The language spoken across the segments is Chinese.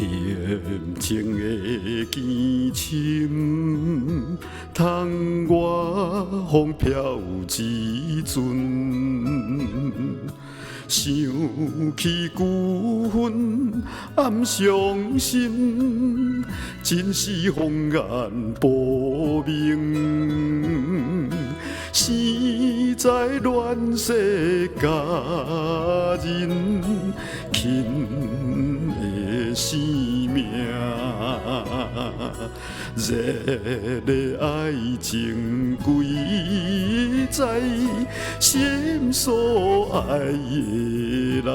恬静的见深，窗外风飘一阵。想起旧恨暗伤心，真是风眼不明。生在乱世佳人，轻的生命，热的爱情贵在心所爱的人。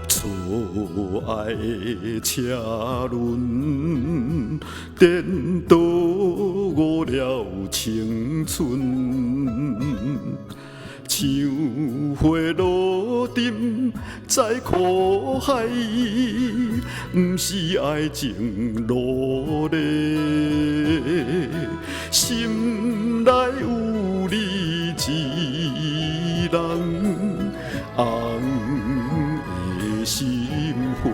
错爱的车轮，颠倒我了青春。像花落沉在苦海，不是爱情落泪，心内有你一人。心花，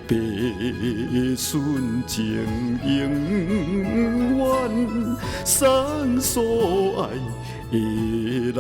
白纯情永远送所爱的人。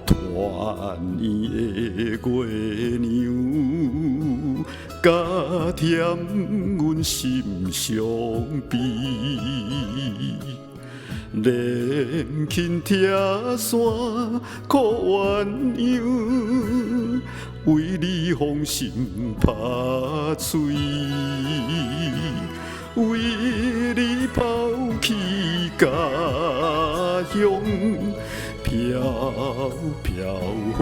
团圆的月娘，加添阮心伤悲。连轻铁线苦鸳鸯，为你芳心拍碎，为你抛弃家乡。飘飘何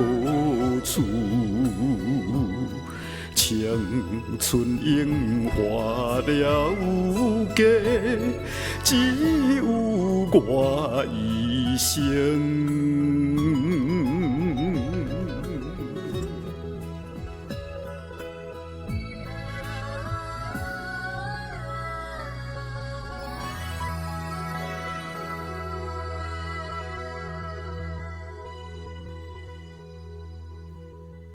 处？青春樱花了有价，只有我一生。